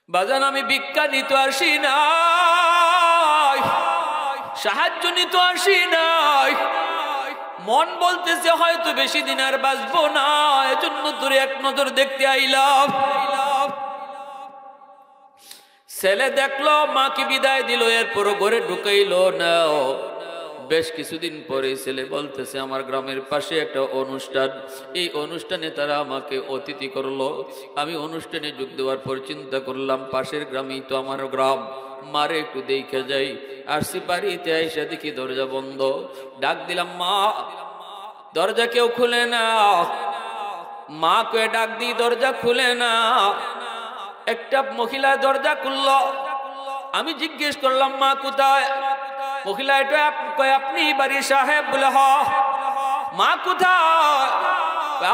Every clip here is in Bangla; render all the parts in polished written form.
বাজান আমি ভিক্ষা নিতে আসি না, সাহায্য নিতে আসি নাই। মন বলতেছে হয়তো বেশি দিন আর বাঁচবো না, এজন্য তোরে এক নজর দেখতে আইলাম। ছেলে দেখলো মাকে বিদায় দিল, এরপর ঘরে ঢুকাইলো না। বেশ কিছুদিন পরে ছেলে বলতেছে আমার গ্রামের পাশে একটা অনুষ্ঠান, এই অনুষ্ঠানে তারা আমাকে অতিথি করলো। আমি অনুষ্ঠানে যোগ দেওয়ার পর চিন্তা করলাম পাশের গ্রামেই তো আমার গ্রাম, মারে একটু দেখে যাই। আসছি বাড়িতে আইসা দেখি দরজা বন্ধ। ডাক দিলাম মা, দরজা কেউ খুলে না। মা কে ডাক দি, দরজা খুলে না। একটা মহিলা দরজা খুলল। আমি জিজ্ঞেস করলাম মা কোথায়? মহিলা এটা আপনি বাড়ির সাহেব? বলে হ। মা কোথায়?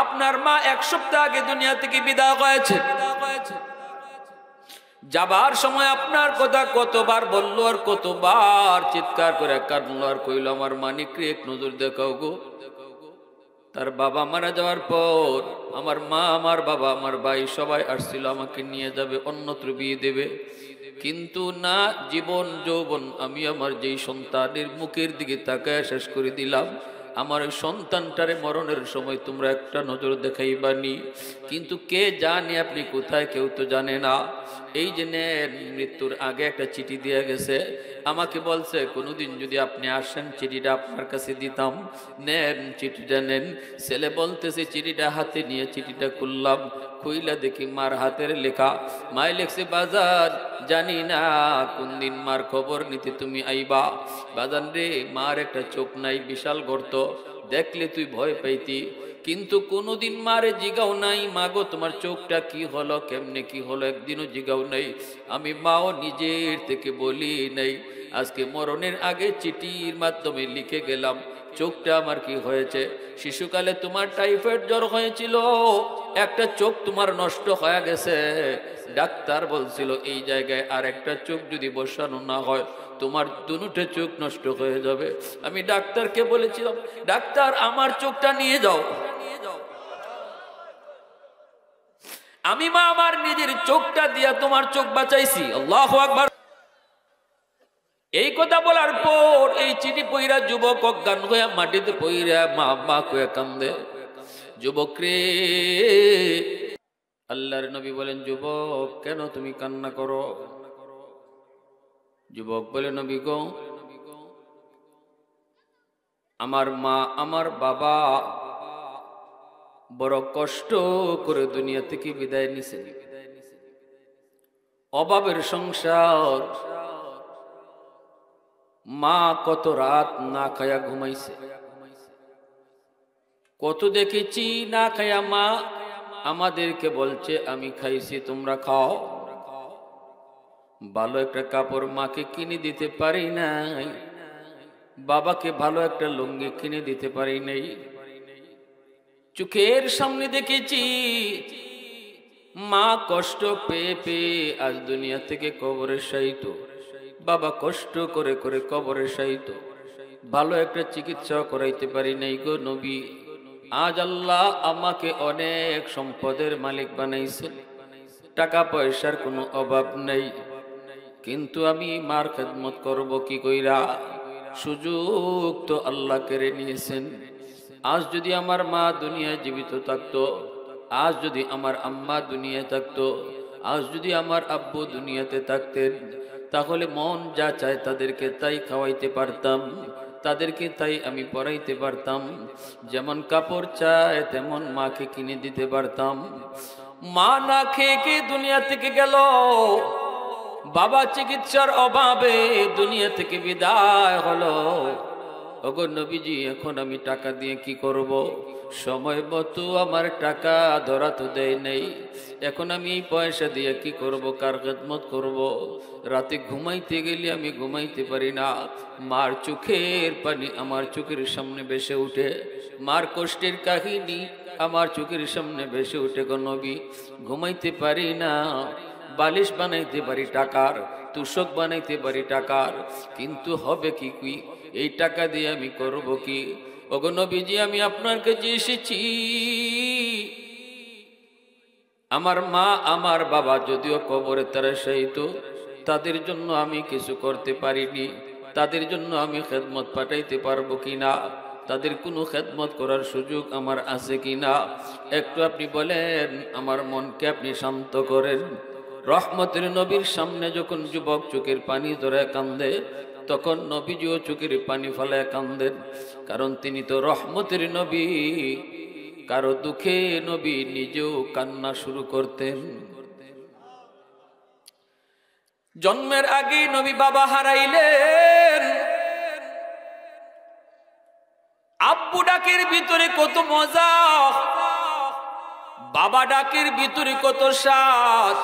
আপনার মা এক সপ্তাহ আগে দুনিয়া থেকে বিদায় হয়েছে। যাবার সময় আপনার কথা কতবার বললো আর কতবার চিৎকার করে কাঁদলো আর কইল আমার মানিকরে এক নজর দেখাও গো। তার বাবা মারা যাওয়ার পর আমার মা, আমার বাবা, আমার ভাই সবাই আসছিল আমাকে নিয়ে যাবে, অন্যত্র বিয়ে দেবে। কিন্তু না, জীবন যৌবন আমি আমার যেই সন্তানের মুখের দিকে তাকায় শেষ করে দিলাম। আমার ওই সন্তানটারে মরণের সময় তোমরা একটা নজর দেখাইবানি, কিন্তু কে জানে আপনি কোথায়, কেউ তো জানে না। এই যে নেন, মৃত্যুর আগে একটা চিঠি দিয়ে গেছে, আমাকে বলছে কোনোদিন যদি আপনি আসেন চিঠিটা আপনার কাছে দিতাম। নেন চিঠিটা নেন। ছেলে বলতেছে চিঠিটা হাতে নিয়ে চিঠিটা খুললাম, খুইলা দেখি মার হাতের লেখা। মায় লেখছে বাজার জানি না কোন দিন মার খবর নিতে তুমি আইবা। বাজান রে, মার একটা চোখ নাই, বিশাল গর্ত, দেখলে তুই ভয় পাইতি, কিন্তু কোনোদিন মারে জিগাও নাই মাগো তোমার চোখটা কি হলো, কেমনে কি হলো, একদিনও জিগাও নাই। আমি মাও নিজের থেকে বলি নাই। আজকে মরণের আগে চিঠির মাধ্যমে লিখে গেলাম চোখটা আমার কি হয়েছে। শিশুকালে তোমার টাইফয়েড জ্বর হয়েছিল, একটা চোখ তোমার নষ্ট হয়ে গেছে। ডাক্তার বলছিল এই জায়গায় আর একটা চোখ যদি বসানো না হয় তোমার দুটো চোখ নষ্ট হয়ে যাবে। আমি ডাক্তারকে বলেছিলাম ডাক্তার আমার চোখটা নিয়ে যাও। আমি মা আমার নিজের চোখটা দিয়া তোমার চোখ বাঁচাইছি। আল্লাহু আকবার। এই কথা বলার পর এই চিঠি পইরা যুবক অজ্ঞান হইয়া মাটিতে পইরা মা মা কয়ে কান্দে। যুবক রে, আল্লাহর নবী বলেন যুবক কেন তুমি কান্না করো? যুবক বলে নবী গো, আমার মা আমার বাবা বড় কষ্ট করে দুনিয়া থেকে বিদায় নিছে, অভাবের সংসার, মা কত রাত না খায়া ঘুমাইছে, কত দেখেছি না খায়া মা আমাদেরকে বলছে আমি খাইছি তোমরা খাও। ভালো একটা কাপড় মাকে কিনে দিতে পারি নাই, বাবাকে ভালো একটা লুঙ্গি কিনে দিতে পারি নাই। চোখের সামনে দেখেছি মা কষ্ট পেয়ে পেয়ে আজ দুনিয়া থেকে কবরে শায়িত, বাবা কষ্ট করে করে কবরে শায়িত, ভালো একটা চিকিৎসা করাইতে পারি নাই গো নবী। আজ আল্লাহ আমাকে অনেক সম্পদের মালিক বানাইছেন, টাকা পয়সার কোনো অভাব নেই, কিন্তু আমি মার খেদমত করব কি কইরা? সুযোগ তো আল্লাহ কেড়ে নিয়েছেন। আজ যদি আমার মা দুনিয়ায় জীবিত থাকতো, আজ যদি আমার আম্মা দুনিয়ায় থাকতো, আজ যদি আমার আব্বু দুনিয়াতে থাকতেন, তাহলে মন যা চায় তাদেরকে তাই খাওয়াইতে পারতাম, তাদেরকে তাই আমি পড়াইতে পারতাম, যেমন কাপড় চায় তেমন মাকে কিনে দিতে পারতাম। মা না খেয়ে খেয়ে দুনিয়া থেকে গেল, বাবা চিকিৎসার অভাবে দুনিয়া থেকে বিদায় হলো। ওগো নবীজি, এখন আমি টাকা দিয়ে কি করব? সময় মতো আমার টাকা ধরা তো দেয় নেই, এখন আমি এই পয়সা দিয়ে কি করব? কার খেদমত করব? রাতে ঘুমাইতে গেলে আমি ঘুমাইতে পারি না, মার চোখের পানি আমার চোখের সামনে ভেসে উঠে, মার কষ্টের কাহিনী আমার চোখের সামনে ভেসে উঠে গো নবী। ঘুমাইতে পারি না, বালিশ বানাইতে পারি টাকার, তুষক বানাইতে পারি টাকার, কিন্তু হবে কি কি? এই টাকা দিয়ে আমি করব কি? ওগো নবীজি, আমি আপনার কাছে এসেছি, আমার মা আমার বাবা যদিও কবরে তারা শায়িত, তাদের জন্য আমি কিছু করতে পারিনি। তাদের জন্য আমি খেদমত পাঠাইতে পারবো কিনা, তাদের কোনো খেদমত করার সুযোগ আমার আছে কিনা, একটু আপনি বলেন। আমার মনকে আপনি শান্ত করেন। রহমতের নবীর সামনে যখন যুবক চোখের পানি ধরে কান্দে, তখন নবীজিও চোখের পানি ফেলায় কান্দেন, কারণ তিনি তো রহমতের নবী। কারো দুঃখে নবী নিজেও কান্না শুরু করতেন। জন্মের আগে নবী বাবা হারাইলেন। আব্বু ডাকের ভিতরে কত মজা, বাবা ডাকের ভিতরে কত স্বাদ।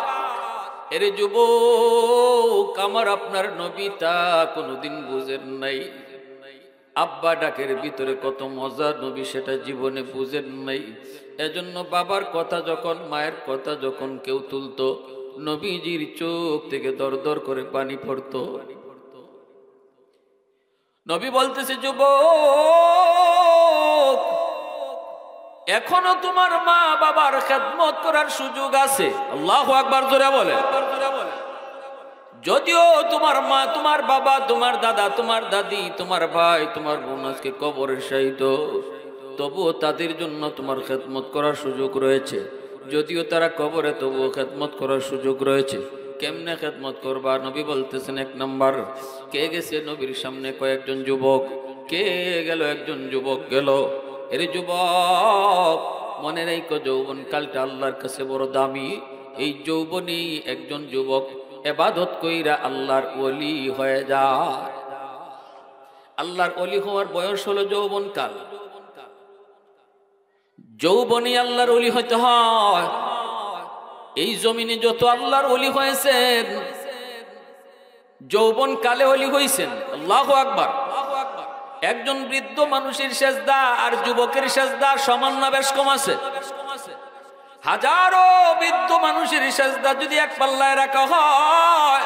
এর যুবক, আমার আপনার নবী তা কোনোদিন বুঝেন নাই। আব্বা ডাকের ভিতরে কত মজা, নবী সেটা জীবনে বুঝেন নাই। এজন্য বাবার কথা যখন, মায়ের কথা যখন কেউ তুলতো, নবীজির চোখ থেকে দর দর করে পানি পড়তো। নবী বলতেছে, যুবক, এখনো তোমার মা বাবার খেদমত করার সুযোগ আছে। আল্লাহু আকবার জোরে বলে। যদিও তোমার মা, তোমার বাবা, তোমার দাদা, তোমার দাদি, তোমার ভাই, তোমার বোন আজকে কবরে শায়িত, তবুও তাদের জন্য তোমার খেদমত করার সুযোগ রয়েছে। যদিও তারা কবরে, তবুও খেদমত করার সুযোগ রয়েছে। কেমনে খেদমত করবা? নবী বলতেছেন, এক নাম্বার, কে গেছে নবীর সামনে? কয়েকজন যুবক। কে গেল? একজন যুবক গেল। এর যুবক, মনে রেখো, যৌবন কালটা আল্লাহর কাছে বড় দামি। এই যৌবনেই একজন যুবক ইবাদত কইরা আল্লাহর ওলি হয়ে যায়। আল্লাহর ওলি হওয়ার বয়স হলো যৌবন কাল। যৌবনে আল্লাহর ওলি হইতে হয়। এই জমিনে যত আল্লাহর ওলি হয়েছেন, যৌবন কালে ওলি হইছেন। আল্লাহু আকবার। একজন বৃদ্ধ মানুষের সেজদা আর যুবকের সেজদা সমান না বেশ কম আছে? হাজারো বৃদ্ধ মানুষের সেজদা যদি এক পাল্লায় রাখা হয়,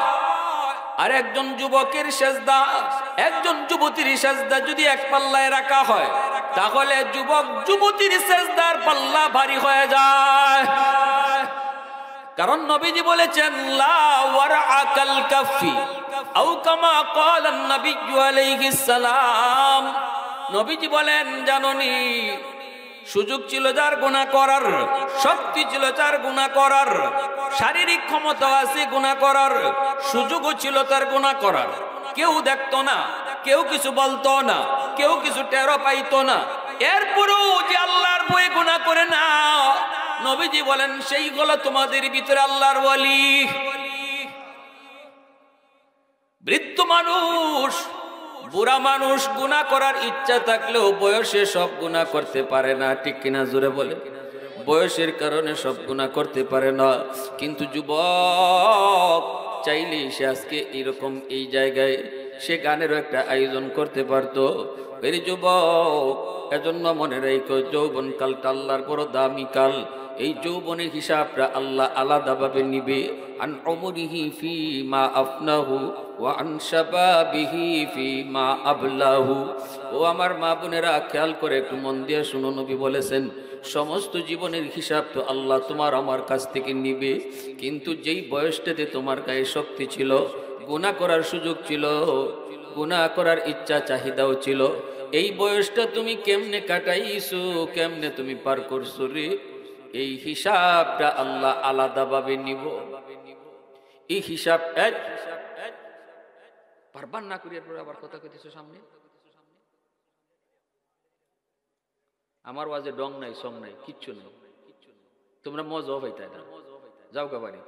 আর একজন যুবকের সেজদা, একজন যুবতীর সেজদা যদি এক পাল্লায় রাখা হয়, তাহলে যুবক যুবতীর সেজদার পাল্লা ভারী হয়ে যায়। কারণ নবীজি বলেছেন, লা ওয়ারআকাল কাফি আও কামা ক্বালা নবী আলাইহিস সালাম। নবীজি বলেন, জানোনি, সুযোগ ছিল যার গুনাহ করার, শক্তি ছিল যার গুনাহ করার, শারীরিক ক্ষমতা আছে গুনাহ করার, সুযোগও ছিল তার গুনাহ করার। কেউ দেখতো না, কেউ কিছু বলতো না, কেউ কিছু টেরো পাইতো না। এরপরেও যে আল্লাহর ভয়ে গুনাহ করে না, নবীজি বলেন, সেই হলো তোমাদের ভিতরে আল্লাহর ওয়ালি। বৃদ্ধ মানুষ, বুড়া মানুষ গুনাহ করার ইচ্ছা থাকলেও বয়সে সব গুনাহ করতে পারে না। ঠিক কিনা জোরে বলে? বয়সের কারণে সব গুনাহ করতে পারে না। কিন্তু যুবক চাইলে সে আজকে এরকম এই জায়গায় সে গানেরও একটা আয়োজন করতে পারতো। এই যুবক, এজন্য মনে রেখো, যৌবন কালটা আল্লাহর বড় দামি কাল। এই যৌবনের হিসাবটা আল্লাহ আলাদাভাবে নিবে। আন উমরিহি ফি মা আফনাহু ওয়া আন শাবাবিহি ফি মা আবলাহু। ও আমার মা বোনেরা, খেয়াল করে একটু মন দিয়ে শুনো। নবী বলেছেন, সমস্ত জীবনের হিসাব তো আল্লাহ তোমার আমার কাছ থেকে নিবে, কিন্তু যেই বয়সটাতে তোমার গায়ে শক্তি ছিল, গুনাহ করার সুযোগ ছিল, গুনাহ করার ইচ্ছা চাহিদাও ছিল, এই বয়সটা তুমি কেমনে কাটাইছো, কেমনে তুমি পার করছো রে, এই হিসাবটা আল্লাহ আলাদাভাবে নিব। এই হিসাব পারবার না করিয়ার পরে আবার কথা কইতেছো সামনে। আমার ওয়াজে ডং নাই, সং নাই, কিচ্ছু নাই। তোমরা মজা হইতা না। যাও গা বাড়ি,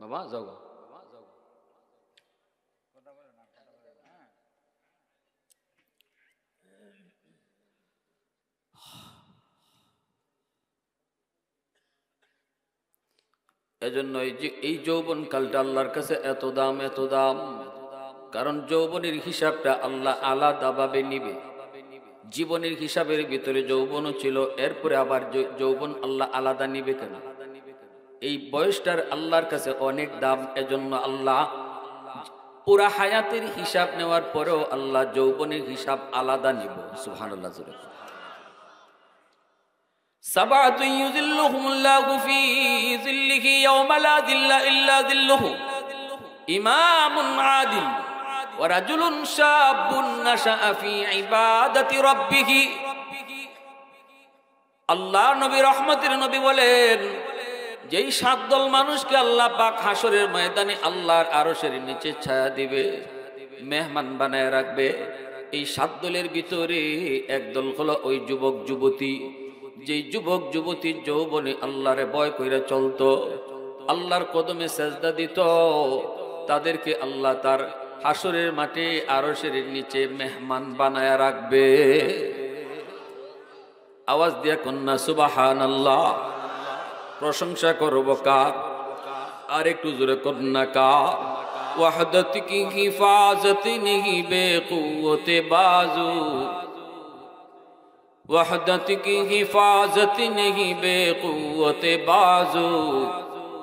বাবা যাও গা। এজন্য এই যৌবন কালটা আল্লাহর কাছে এত দাম, এত দাম। কারণ যৌবনের হিসাবটা আল্লাহ আলাদাভাবে নিবে। জীবনের হিসাবের ভিতরে যৌবনও ছিল, এরপরে আবার যৌবন আল্লাহ আলাদা নিবে কেন? এই বয়সটার আল্লাহর কাছে অনেক দাম। এজন্য আল্লাহ পুরা হায়াতের হিসাব নেওয়ার পরেও আল্লাহ যৌবনের হিসাব আলাদা নিব। সুবহানাল্লাহ। সাবাতু ইউযিল্লুহুমুল্লাহু ফি যিল্লিহি ইয়াওমা লা যিল্লা ইল্লা যিল্লুহু, ইমামুন আদিল ওয়া রাজুলুন শাবুন নাশাআ ফি ইবাদাতি রাব্বিহ। আল্লাহ নবী রহমতের নবী বলেন, যেই 7 দল মানুষকে আল্লাহ পাক হাসরের ময়দানে আল্লাহর আরশের নিচে ছায়া দিবে, মেহমান বানায় রাখবে, এই 7 দলের ভিতরে এক দল হলো ওই যুবক যুবতী, যেই যুবক যুবতী যৌবনে আল্লাহরে ভয় কইরা চলতো, আল্লাহর কদমে সেজদা দিত, তাদেরকে আল্লাহ তার হাসরের মাঠে আরশের নিচে মেহমান বানায় রাখবে। আওয়াজ দিয়া কন্যা সুবহানাল্লাহ। প্রশংসা করব কার? আর একটু জোরে কন্যা কার? ওয়াহদত কি হিফাজত নেহি বেকুওতে বাজু, ওয়াহদত কি হিফাজত নেহি বেকুওতে বাজু,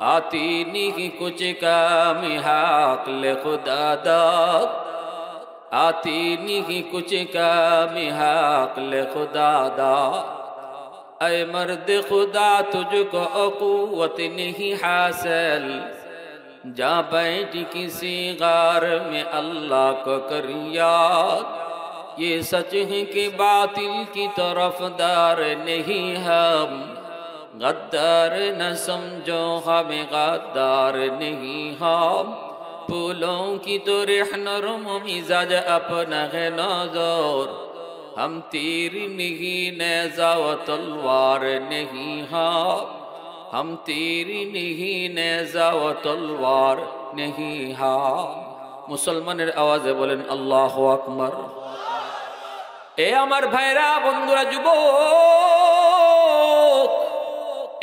आती नहीं कुछ काम हक ले खुदा दाद, आती नहीं कुछ काम हक ले खुदा दाद। ऐ मर्द खुदा तुझको क़ुव्वत नहीं हासिल, जा बैठ किसी गार में अल्लाह को कर याद, ये सच है कि बातिल की तरफदार नहीं हम, गद्दार न समझो हमें गद्दार नहीं हम, फूलों की तो रहनुम मिजाज अपना है नजर, हम तीर नहीं नेज़ा व तलवार नहीं हम, हम तीर नहीं नेज़ा व तलवार नहीं हम। मुसलमानेर आवाजे बोलेन अल्लाहु আকবার। এ আমার ভাইরা, বন্ধুরা, যুবক,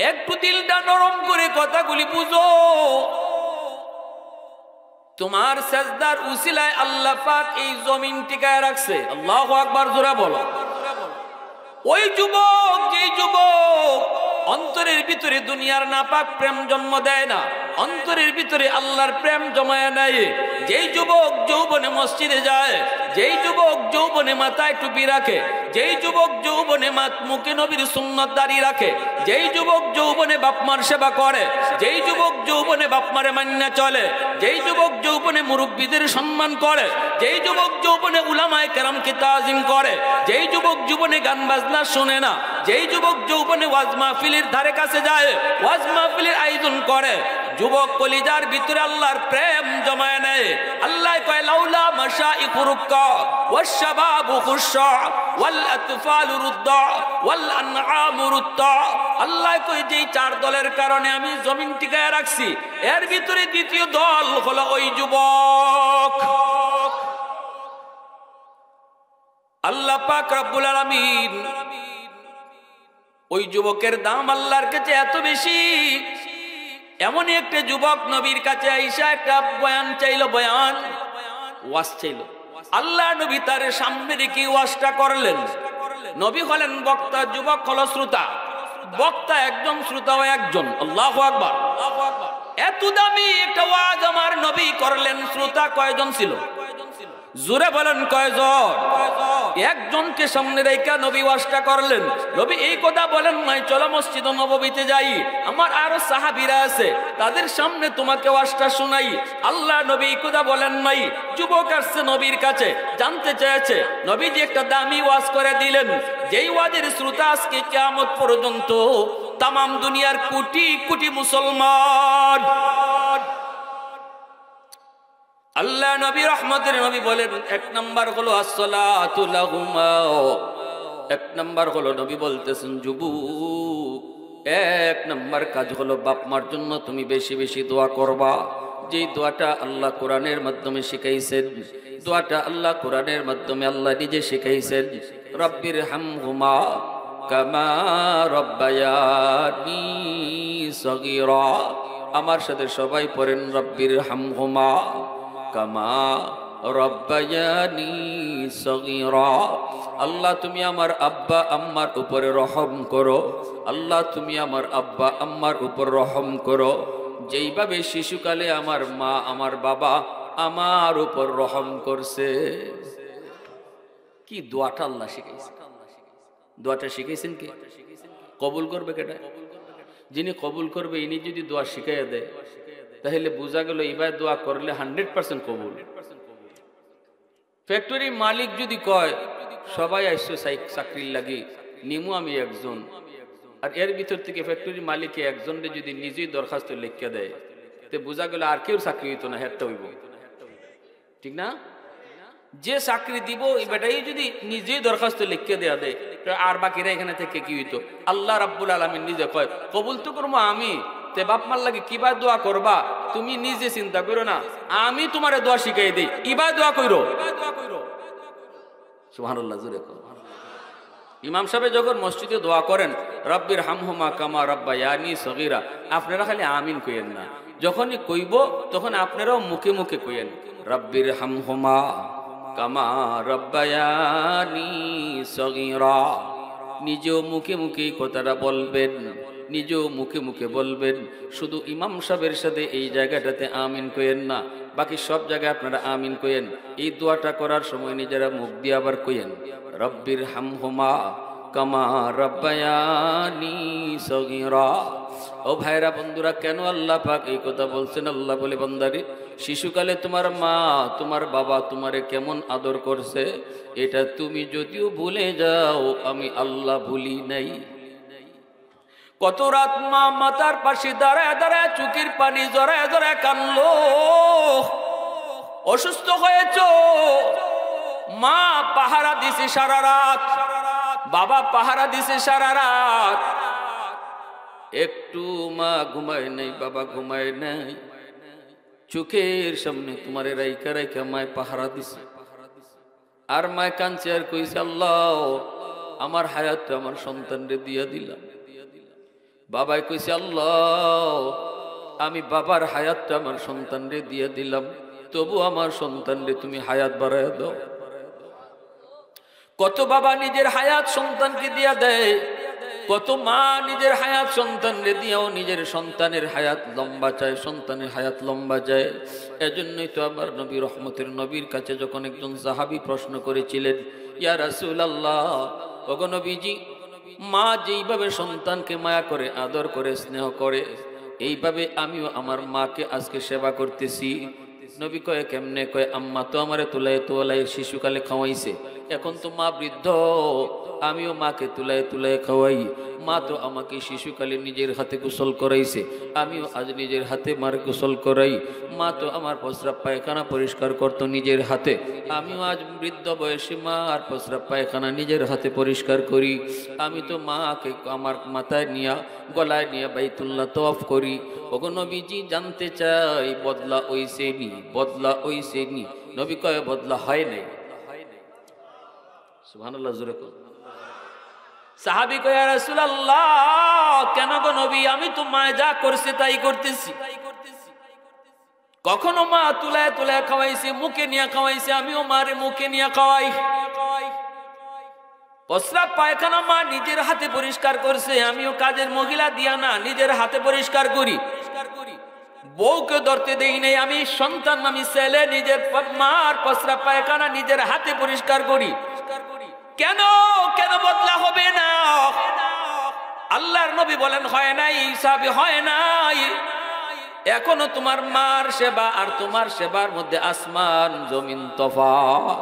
একটু দিলটা নরম করে কথাগুলি বুঝো। তোমার সেজদার উসিলায় আল্লাহ পাক এই জমিন টিকায় রাখছে। আল্লাহু আকবার জোরে বলো। ওই যুবক, যেই যুবক অন্তরের ভিতরে দুনিয়ার নাপাক প্রেম জন্ম দেয় না, অন্তরের ভিতরে আল্লাহর প্রেম জমায় নাই, যেই যুবক যৌবনে মসজিদে যায়, যেই যুবক যৌবনে মাথায় টুপি রাখে, যেই যুবক যৌবনে মুখে নবীর সুন্নত দাঁড়িয়ে রাখে, যেই যুবক যৌবনে বাপমার সেবা করে, যেই যুবক যৌবনে বাপমারে মান্না চলে, যেই যুবক যৌবনে মুরব্বীদের সম্মান করে, যেই যুবক যৌবনে উলামায়ে কেরামকে তাজিম করে, যেই যুবক যৌবনে গান বাজনা শোনে না, যেই যুবক যৌবনে ওয়াজ মাহফিলের ধারে কাছে যায়, ওয়াজ মাহফিলের আয়োজন করে, যুবক কলিজার ভিতরে আল্লাহর প্রেম জমায় নেয়। আল্লাহ কয়, লাউলা মাশাইখু রুক্কা ওয়াশ শাবাবু খুশা ওয়াল আতফালু রুদ্দা ওয়াল আনআমু রুদ্দা। আল্লাহ কয়, যেই 4 দলের কারণে আমি জমিন টিকায় রাখছি, এর ভিতরে দ্বিতীয় দল হলো ওই যুবক। আল্লাহ পাক রব্বুল আলামিন ওই যুবকের দাম আল্লাহর কাছে এত বেশি। এমন একটা যুবক নবীর কাছে আইসা একটা বয়ান চাইলো, বয়ান ওয়াজ চাইলো। আল্লাহ নবী তার সামনে রেখে ওয়াজটা করলেন। নবী হলেন বক্তা, যুবক হলো শ্রোতা। বক্তা একজন, শ্রোতাও একজন। আল্লাহু আকবার। এত দামি একটা ওয়াজ আমার নবী করলেন, শ্রোতা কয়জন ছিল? জোরে বলেন কয়জন? একজনকে সামনে রেখে নবী ওয়াজটা করলেন। নবী এই কথা বলেন নাই, চলো মসজিদ নববীতে যাই, আমার আরো সাহাবীরা আছে, তাদের সামনে তোমাকে ওয়াজটা শোনাই। আল্লাহ নবী এই কথা বলেন নাই। যুবক আসছে নবীর কাছে, জানতে চেয়েছে। নবীজি একটা দামি ওয়াজ করে দিলেন, যেই ওয়াজের শ্রোতা আজকে কিয়ামত পর্যন্ত তাম দুনিয়ার কোটি কোটি মুসলমান। আল্লাহ নবী রহমতের নবী বলেন, 1 নাম্বার হলো আসসালাতু লাহুমা। 1 নাম্বার হলো নবী বলতেছেন, যুবক, 1 নাম্বার কাজ হলো বাপ মার জন্য তুমি বেশি বেশি দোয়া করবা। যেই দোয়াটা আল্লাহ কোরআনের মাধ্যমে শিখাইছেন, দোয়াটা আল্লাহ কোরআনের মাধ্যমে আল্লাহ নিজে শিখাইছেন, রব্বির হামহুমা কামা রব্বায়ানি সগীরা। আমার সাথে সবাই পড়েন, রব্বির হামহুমা কামা রব্বায়ানি সগীরা। আল্লাহ তুমি আমার আব্বা আম্মার উপরে রহম করো। আল্লাহ তুমি আমার আব্বা আম্মার উপর রহম করো, যেইভাবে শিশুকালে আমার মা আমার বাবা আমার উপর রহম করছে। কি দোয়াটা আল্লাহ শিখাইছে? দোয়াটা শিখাইছেন কে? কবুল করবে কেটা? যিনি কবুল করবে ইনি যদি দোয়া শিখাইয়া দেয় তাহলে বোঝা গেল এবার দোয়া করলে 100% কবুল। ফ্যাক্টরি মালিক যদি কয় সবাই আইসো চাকরির লাগি, নিমু আমি একজন, আর এর ভিতর থেকে ফ্যাক্টরি মালিকে একজনকে যদি নিজেই দরখাস্ত লিখে দেয় তো বোঝা গেল আর কেউ চাকরি হইতো না, হেরটা হইব, ঠিক না? যে চাকরি দিব এটাই যদি নিজেই দরখাস্ত লিখে দেয়া দেয় আর বাকিরা এখানে থেকে কি হইতো? আল্লাহ রাব্বুল আলামিন নিজে কয় কবুল তো করবো আমি, তে বাপ মার লাগে কিবা দোয়া করবা তুমি নিজে চিন্তা করো না, আমি তোমারে দোয়া শিখাই দেই, ইবা দোয়া কইরো। সুবহানাল্লাহ, জোরে কও। ইমাম সাহেব যখন মসজিদে দোয়া করেন রব্বির হামহুমা কামা রাব্বায়ানি সগীরা, আপনারা খালি আমিন কইেন না, যখনই কইব তখন আপনারাও মুখে মুখে কইেন রব্বির হামহুমা কামা রাব্বায়ানি সগীরা। নিজেও মুখে মুখে কথাটা বলবেন, নিজেও মুখে মুখে বলবেন। শুধু ইমাম সাহেবের সাথে এই জায়গাটাতে আমিন কইেন না, বাকি সব জায়গায় আপনারা আমিন কইেন। এই দোয়াটা করার সময় নিজেরা মুখ দিয়ে আবার কইেন রব্বির হামহুমা কামা রাব্বায়ানি সগীরা। ও ভাইরা বন্ধুরা, কেন আল্লাহ পাক এই কথা বলছেন? আল্লাহ বলে বান্দারে শিশুকালে তোমার মা তোমার বাবা তোমারে কেমন আদর করছে এটা তুমি যদিও ভুলে যাও, আমি আল্লাহ ভুলি নাই। কত রাত মা মাতার পাশে দাঁড়ায় দাঁড়ায় চোখের পানি জড়ায় জড়ায় কানলো। অসুস্থ হয়েছ, মা পাহারা দিছে সারা রাত, বাবা পাহারা দিছে সারা রাত, একটু মা ঘুমায় নাই, বাবা ঘুমায় নাই, চোখের সামনে তোমার রাইকা রাইকা মায় পাহারা দিছে। আর মায় কাঁদছে আর কইছে আল্লাহ আমার হায়াতটা আমার সন্তানরে দিয়া দিলাম। বাবাই কইছে আল্লাহ আমি বাবার হায়াতটা আমার সন্তানরে দিয়া দিলাম, তবু আমার সন্তানরে তুমি হায়াত বাড়ায় দাও। কত বাবা নিজের হায়াত সন্তানকে দিয়া দেয়, কত মা নিজের হায়াত সন্তানরে দিয়াও নিজের সন্তানের হায়াত লম্বা চায়, সন্তানের হায়াত লম্বা যায়। এজন্যই তো আমার নবী রহমতের নবীর কাছে যখন একজন সাহাবী প্রশ্ন করেছিলেন ইয়া রাসূলুল্লাহ, ওগো নবীজি মা যেইভাবে সন্তানকে মায়া করে আদর করে স্নেহ করে এইভাবে আমিও আমার মাকে আজকে সেবা করতেছি। নবী কয়ে কেমনে? কয়ে আম্মা তো আমারে তুলায় তোলায় শিশুকালে খাওয়াইছে, এখন তো মা বৃদ্ধ, আমিও মাকে তুলায় তুলায় খাওয়াই। মা তো আমাকে শিশুকালে নিজের হাতে গোসল করাইছে, আমিও আজ নিজের হাতে মার গোসল করাই। মা তো আমার প্রস্রাব পায়খানা পরিষ্কার করতো নিজের হাতে, আমিও আজ বৃদ্ধ বয়সে মা আর প্রস্রাব পায়খানা নিজের হাতে পরিষ্কার করি। আমি তো মাকে আমার মাথায় নিয়া গলায় নিয়ে বাইতুল্লাহ তওয়াফ করি। ওগো নবীজি জানতে চাই বদলা ওইছে নি, বদলা ওইছে নি? নবী কয় বদলা হয় নাই। সুবহানাল্লাহ, জোরে কও। সাহাবী কয় ইয়া রাসূলুল্লাহ কেন গো নবী, আমি তো মা যা করছে তাই করতেছি। কখনো মা তুলায় তুলায় খাওয়াইছে, মুখে নিয়ে খাওয়াইছে, আমিও মারে মুখে নিয়ে খাওয়াই। প্রস্রাব পায়খানা মা নিজের হাতে পরিষ্কার করছে, আমিও কাজের মহিলা দিয়া না নিজের হাতে পরিষ্কার করি। বউকে ধরতে দেই নাই, আমি সন্তান আমি ছেলে নিজের মার প্রস্রাব পায়খানা নিজের হাতে পরিষ্কার করি। কেন কেন বদলা হবে না? আল্লাহর নবী বলেন হয় নাই, হিসাবে হয় নাই। এখনো তোমার মার সেবা আর তোমার সেবার মধ্যে আসমান জমিন তফাৎ।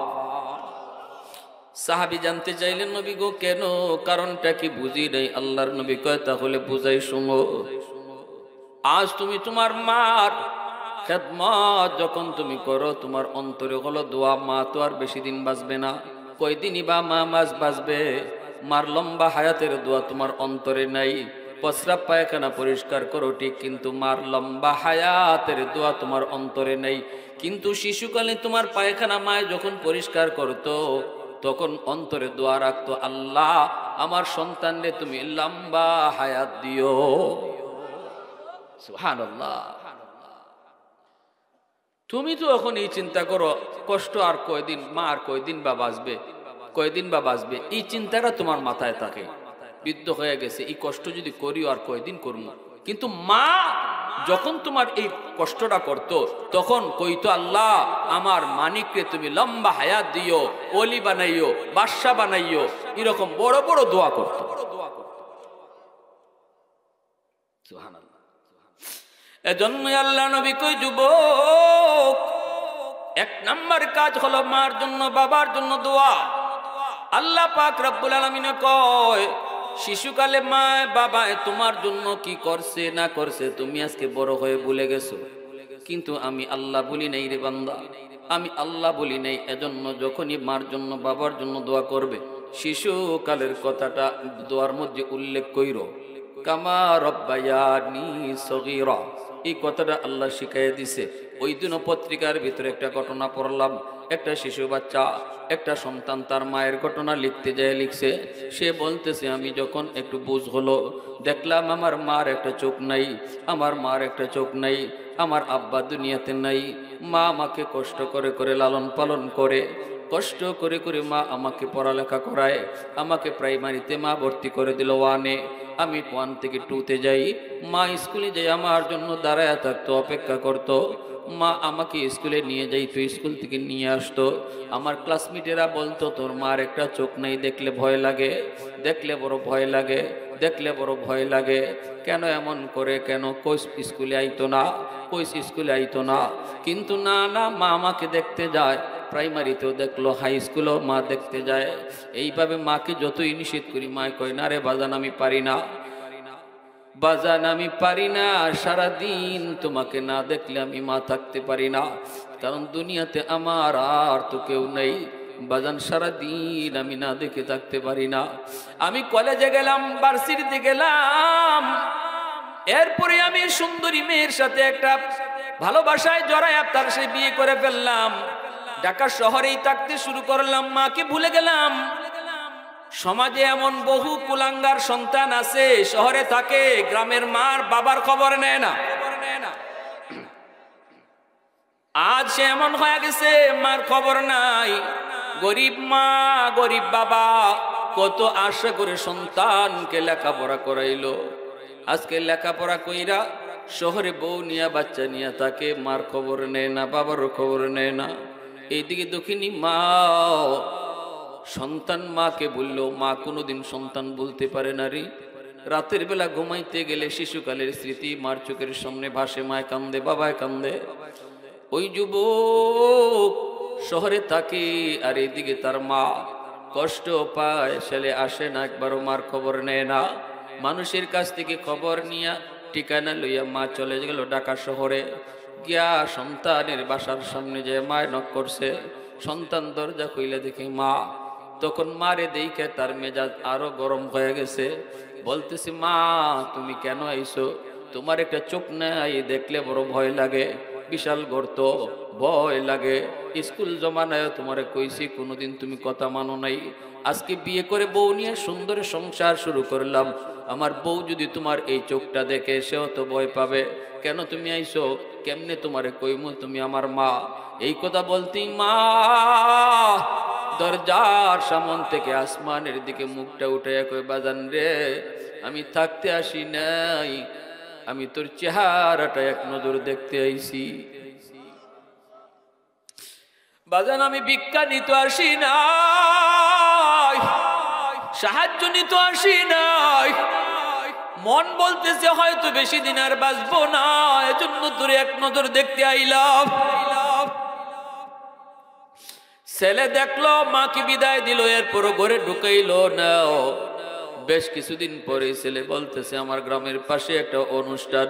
সাহাবী জানতে চাইলেন নবী গো কেন, কারণটা কি বুঝি নাই। আল্লাহর নবী কয় তাহলে বুঝাই শুনো। আজ তুমি তোমার মার খেদমত যখন তুমি করো, তোমার অন্তরে হলো দোয়া, মা তো আর বেশি দিন বাঁচবে না, কয়দিনই বা মা মাস বাঁচবে। মার লম্বা হায়াতের দোয়া তোমার অন্তরে নাই। প্রস্রাব পায়খানা পরিষ্কার করো ঠিক, কিন্তু মার লম্বা হায়াতের দোয়া তোমার অন্তরে নেই। কিন্তু শিশুকালে তোমার পায়খানা মায় যখন পরিষ্কার করতো তখন অন্তরে দোয়া রাখতো, আল্লাহ আমার সন্তানরে তুমি লম্বা হায়াত দিও। সুবহানাল্লাহ। তুমি তো এখন এই চিন্তা করো কষ্ট আর কয়দিন, মা আর কয়দিন বা বাঁচবে, কয়দিন বা বাঁচবে, এই চিন্তাটা তোমার মাথায় থাকে। বৃদ্ধ হয়ে গেছে, এই কষ্ট যদি করিও আর কয়দিন করবো। কিন্তু মা যখন তোমার এই কষ্টটা করতো তখন কইতো আল্লাহ আমার মানিককে তুমি লম্বা হায়াত দিও, ওলি বানাইও, বাদশা বানাইও, এরকম বড় বড় দোয়া করতো। সুবহানাল্লাহ। এজন্যই আল্লাহ নবী কই, যুবক, এক নাম্বার কাজ হলো মার জন্য বাবার জন্য দোয়া। আল্লাহ পাক রব্বুল আলামিন কয়, শিশুকালে মা বাবা তোমার জন্য কি করছে না করছে তুমি আজকে বড় হয়ে ভুলে গেছো, কিন্তু আমি আল্লাহ বলি নাই রে বান্দা, আমি আল্লাহ বলি নাই। এজন্য যখনই মার জন্য বাবার জন্য দোয়া করবে, শিশুকালের কথাটা দোয়ার মধ্যে উল্লেখ কইরো, কামা রব্বায়ানি সগীরা। এই কথাটা আল্লাহ শিখাইয়া দিছে। ওই দিনও পত্রিকার ভিতরে একটা ঘটনা পড়লাম, একটা শিশু বাচ্চা, একটা সন্তান তার মায়ের ঘটনা লিখতে যায় লিখছে। সে বলতেছে, আমি যখন একটু বুঝ হলো, দেখলাম আমার মার একটা চোখ নাই, আমার মার একটা চোখ নাই, আমার আব্বা দুনিয়াতে নাই। মা আমাকে কষ্ট করে করে লালন পালন করে, কষ্ট করে করে মা আমাকে পড়ালেখা করায়, আমাকে প্রাইমারিতে মা ভর্তি করে দিল 1-এ। আমি 1 থেকে 2-তে যাই, মা স্কুলে যাই আমার জন্য দাঁড়ায় থাকতো, অপেক্ষা করতো। মা আমাকে স্কুলে নিয়ে যাইতো, স্কুল থেকে নিয়ে আসতো। আমার ক্লাসমেটেরা বলতো, তোর মার একটা চোখ নাই, দেখলে ভয় লাগে, দেখলে বড় ভয় লাগে, দেখলে বড় ভয় লাগে। কেন এমন করে, কেন কইস স্কুলে আইতো না, কইস স্কুলে আইতো না। কিন্তু না না, মা আমাকে দেখতে যায়, প্রাইমারিতেও দেখলো, হাই স্কুলেও মা দেখতে যায়। এইভাবে মাকে যতই নিষেধ করি, মা কয়, না রে বাজান আমি পারি না, বাজান আমি পারি না, সারাদিন তোমাকে না দেখলে আমি মা থাকতে পারি না, কারণ দুনিয়াতে আমার আর তো কেউ নেই। বাজান সারাদিন আমি না দেখে থাকতে পারি না। আমি কলেজে গেলাম, ভার্সিটিতে গেলাম, এরপরে আমি সুন্দরী মেয়ের সাথে একটা ভালোবাসায় জড়ায় তার সে বিয়ে করে ফেললাম। ঢাকা শহরেই থাকতে শুরু করলাম, মাকে ভুলে গেলাম। সমাজে এমন বহু কুলাঙ্গার সন্তান আছে, শহরে থাকে, গ্রামের মার বাবার খবর নেয় না। আজ সে এমন হয়ে গেছে, মার খবর নাই। গরিব মা, গরিব বাবা, কত আশা করে সন্তানকে লেখাপড়া করাইলো, আজকে লেখাপড়া কইরা শহরে বউ নিয়া বাচ্চা নিয়া তাকে, মার খবর নেয় না, বাবারও খবর নেয় না। এইদিকে দক্ষিণী মা, সন্তান মাকে বললো, মা কোনোদিন সন্তান বলতে পারে না রে। রাতের বেলা ঘুমাইতে গেলে শিশুকালের স্মৃতি মার চোখের সামনে ভাসে, মায় কান্দে, বাবায় কান্দে। ওই যুবক শহরে থাকে, আর এইদিকে তার মা কষ্ট পায়, ছেলে আসে না, একবারও মার খবর নেয় না। মানুষের কাছ থেকে খবর নিয়া ঠিকানা লইয়া মা চলে গেল ঢাকা শহরে। গিয়া সন্তানের বাসার সামনে যে মায় নক করছে, সন্তান দরজা খুইলে দেখে মা। তখন মারে দেখে তার মেজাজ আরো গরম হয়ে গেছে। বলতেছে, মা তুমি কেন আইছো? তোমার একটা চোখ নাই, দেখলে বড় ভয় লাগে, বিশাল গর্ত, ভয় লাগে। স্কুল জমানায় তোমারে কইছি, কোনোদিন তুমি কথা মানো নাই। আজকে বিয়ে করে বউ নিয়ে সুন্দর সংসার শুরু করলাম, আমার বউ যদি তোমার এই চোখটা দেখে, সেও তো ভয় পাবে। কেন তুমি আইছো? কেমনে তোমারে কইমু তুমি আমার মা? এই কথা বলতেই মা দরজার সামন থেকে আসমানের দিকে মুখটা উঠাইয়া কই, বাজান রে, আমি থাকতে আসি নাই, আমি তোর চেহারাটা এক নজর দেখতে আইছি। বাজান আমি ভিক্ষা নিতে আসি নাই, সাহায্য নিতে আসি নাই, মন বলতেছে হয়তো বেশি দিন আর বাঁচবো না, এজন্য তোর এক নজর দেখতে আইলাম। ছেলে দেখলো, মাকে বিদায় দিল, এরপর ঘরে ঢুকাইলো না। বেশ কিছুদিন পরে ছেলে বলতেছে, আমার গ্রামের পাশে একটা অনুষ্ঠান,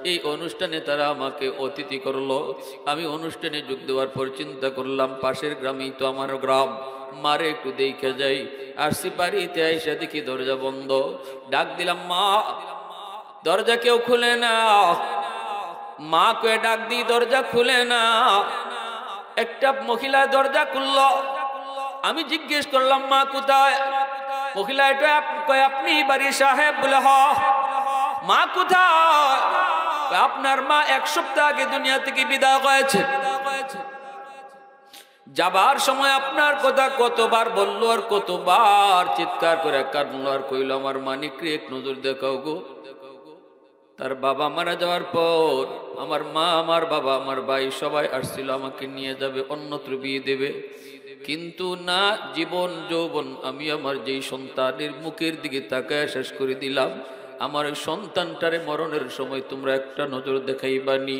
এই অনুষ্ঠানে তারা আমাকে অতিথি করলো। আমি অনুষ্ঠানে যোগ দেওয়ার পর চিন্তা করলাম, পাশের গ্রামেই তো আমার গ্রাম, মারে একটু দেখে যাই। আসছি বাড়িতে, আইসা দেখি দরজা বন্ধ। ডাক দিলাম, মা, দরজা কেউ খুলে না। মা কে ডাক দি, দরজা খুলে না। একটা মহিলা দরজা খুললো। আমি জিজ্ঞেস করলাম, মা কোথায়? মহিলা এটা আপনি বাড়ির সাহেব? বলে হ। মা কোথায়? আপনার মা 1 সপ্তাহ আগে দুনিয়া থেকে বিদায় হয়েছে। যাবার সময় আপনার কথা কতবার বললো আর কতবার চিৎকার করে কাঁদলো আর কইল, আমার মানিকরে এক নজর দেখাও গো। তার বাবা মারা যাওয়ার পর আমার মা, আমার বাবা, আমার ভাই সবাই আসছিল আমাকে নিয়ে যাবে, অন্যত্র বিয়ে দেবে। কিন্তু না, জীবন যৌবন আমি আমার যেই সন্তানের মুখের দিকে তাকায় শেষ করে দিলাম। আমার ওই সন্তানটারে মরণের সময় তোমরা একটা নজর দেখাইবানি।